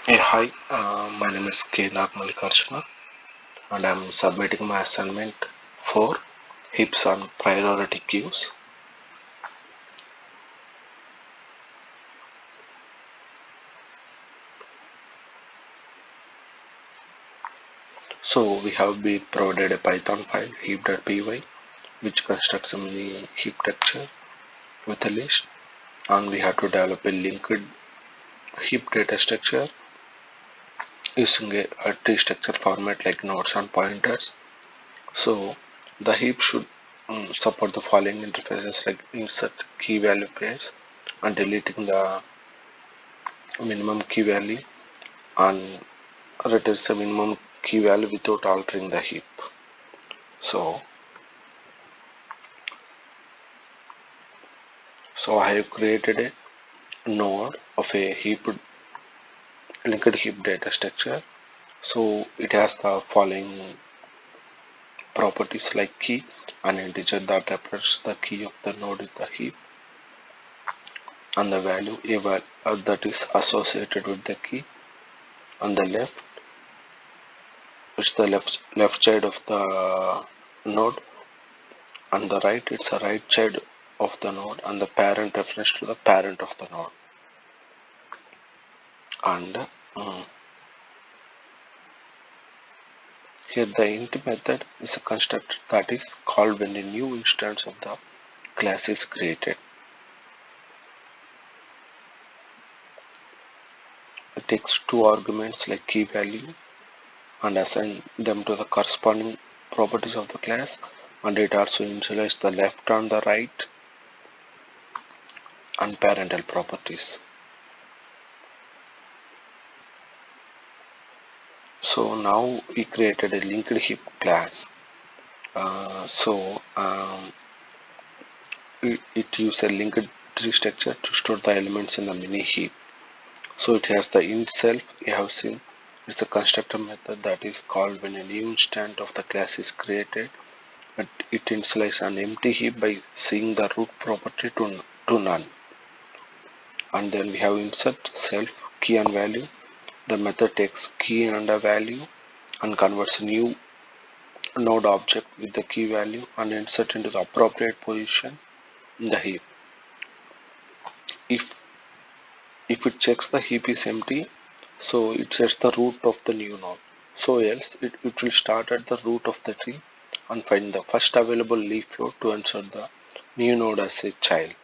Hey, hi, my name is K. Mallikarjuna and I'm submitting my assignment for Heaps on priority queues. So we have been provided a Python file heap.py which constructs a mini heap texture with a list, and we have to develop a linked heap data structure using a tree structure format like nodes and pointers. So the heap should support the following interfaces like insert key value pairs and deleting the minimum key value and returns the minimum key value without altering the heap. So, so I have created a node of a linked heap data structure. So it has the following properties like key, an integer that represents the key of the node in the heap, and the value that is associated with the key. On the left, it's the left side of the node, and the right, it's the right side of the node, and the parent reference to the parent of the node. And here the int method is a constructor that is called when a new instance of the class is created. It takes two arguments like key value and assign them to the corresponding properties of the class, and it also initializes the left and the right and parental properties. So now we created a linked heap class. It uses a linked tree structure to store the elements in the mini heap. So it has the int self you have seen. It's a constructor method that is called when a new instance of the class is created. But it initializes an empty heap by seeing the root property to none. And then we have insert self key and value. The method takes key and a value and converts a new node object with the key value and insert into the appropriate position in the heap. If it checks the heap is empty, so it sets the root of the new node. So else it will start at the root of the tree and find the first available leaf node to insert the new node as a child.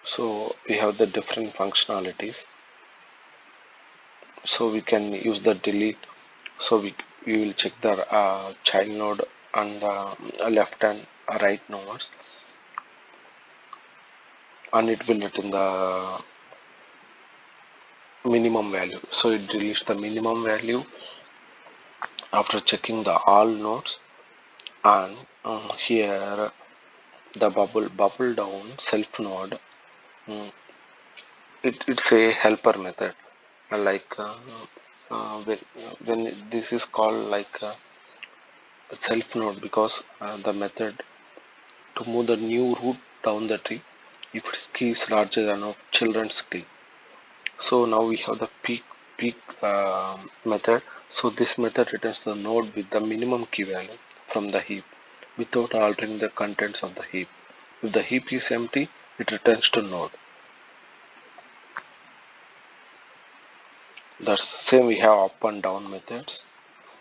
So we have the different functionalities. So we can use the delete. So we will check the child node and the left and right nodes, and it will return the minimum value. So it deletes the minimum value after checking the all nodes, and here the bubble down self node, mm, it's a helper method like when this is called like self node because the method to move the new root down the tree if its key is larger than of children's key. So now we have the peak method. So this method returns the node with the minimum key value from the heap without altering the contents of the heap. If the heap is empty, it returns to node. That's same we have up and down methods.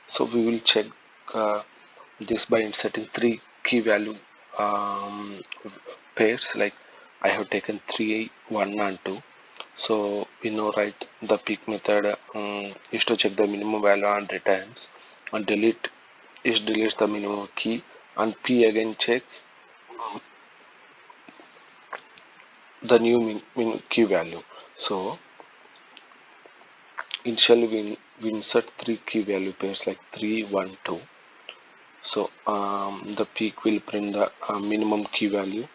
So we will check uh, this by inserting three key value um, pairs. Like I have taken 3, 1 and 2. So we know right the peak method is to check the minimum value and returns, and delete is deletes the minimum key, and p again checks the new key value. So initially we insert three key value pairs like 3, 1, 2. So the peak will print the minimum key value,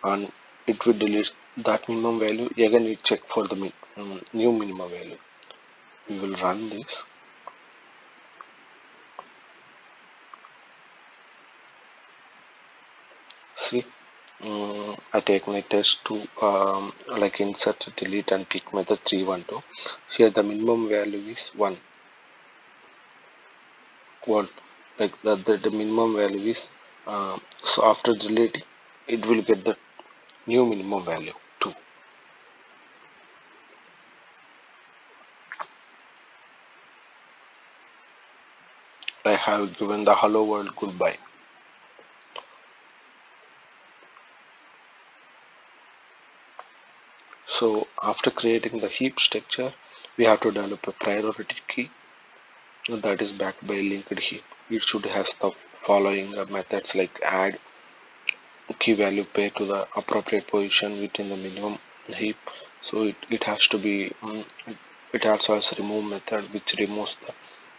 and it will delete that minimum value. Again it check for the new minimum value. We will run this. See, I take my test to like insert, delete, and pick method 312. Here the minimum value is 1. 1. Like the minimum value is so after deleting, it will get the new minimum value 2. I have given the hello world goodbye. So after creating the heap structure, we have to develop a priority key that is backed by linked heap. It should have the following methods like add key value pair to the appropriate position within the minimum heap. So it has to be it also has remove method which removes the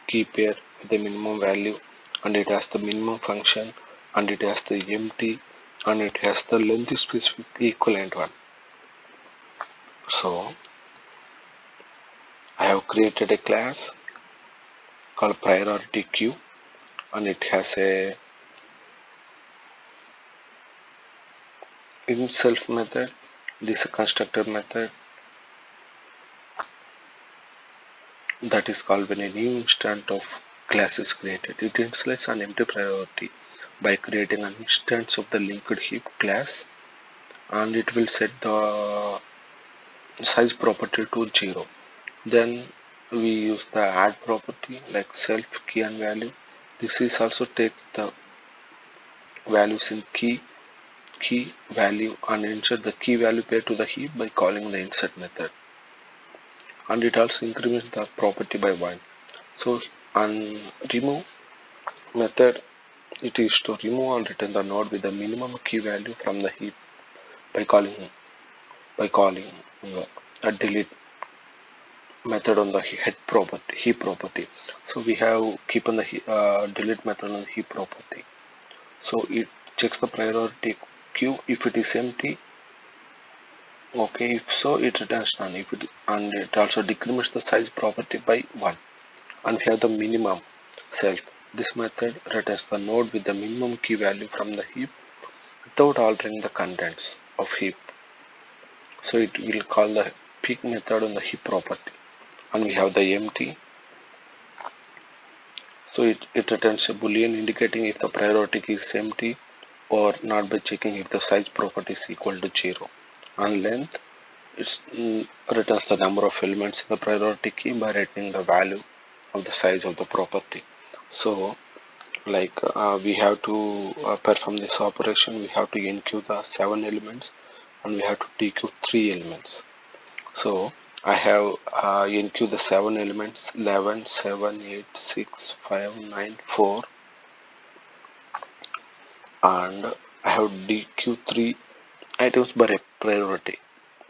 key pair with the minimum value, and it has the minimum function, and it has the empty, and it has the length specific equivalent one. So I have created a class called priority queue, and it has a in self method, this constructor method that is called when a new instance of class is created. It initializes an empty priority by creating an instance of the linked heap class, and it will set the size property to 0. Then we use the add property like self key and value. This is also takes the values in key value and insert the key value pair to the heap by calling the insert method, and it also increments the property by 1. So and remove method, it is to remove or return the node with the minimum key value from the heap by calling a delete method on the head property heap property. So we have keep on the delete method on the heap property. So it checks the priority queue if it is empty. Okay, if so, it returns none. If it and it also decrements the size property by 1. And here the minimum self. This method returns the node with the minimum key value from the heap without altering the contents of heap. So it will call the pick method on the heap property. And we have the empty. So it returns a boolean indicating if the priority key is empty or not by checking if the size property is equal to 0. And length, it returns the number of elements in the priority key by returning the value of the size of the property. So like we have to perform this operation, we have to enqueue the 7 elements and we have to dequeue 3 elements. So I have enqueue the 7 elements 11, 7, 8, 6, 5, 9, 4, and I have dequeue 3 items by priority.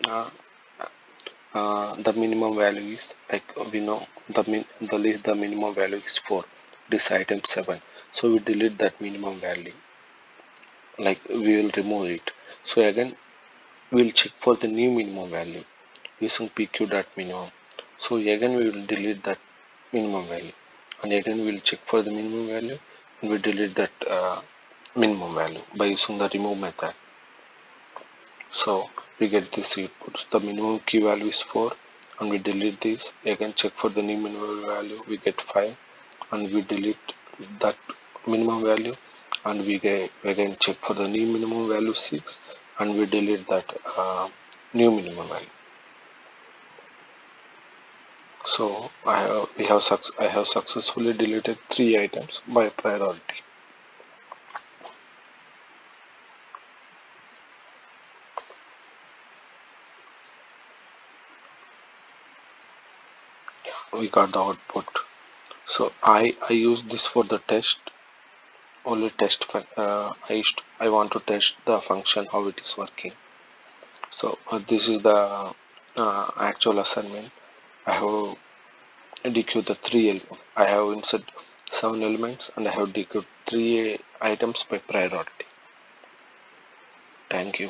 Uh, the minimum value is like we know the list the minimum value is 4. This item 7. So we delete that minimum value. Like we will remove it. So again we will check for the new minimum value using pq.minimum. So again we will delete that minimum value, and again we will check for the minimum value and we delete that minimum value by using the remove method. So we get this output. The minimum key value is 4 and we delete this. Again check for the new minimum value, we get 5 and we delete that minimum value, and we get again check for the new minimum value 6 and we delete that new minimum value. So I have successfully deleted 3 items by priority. We got the output. So I use this for the test, only test. I want to test the function how it is working. So this is the actual assignment. I have dequeued the 3 elements. I have inserted 7 elements and I have dequeued 3 items by priority. Thank you.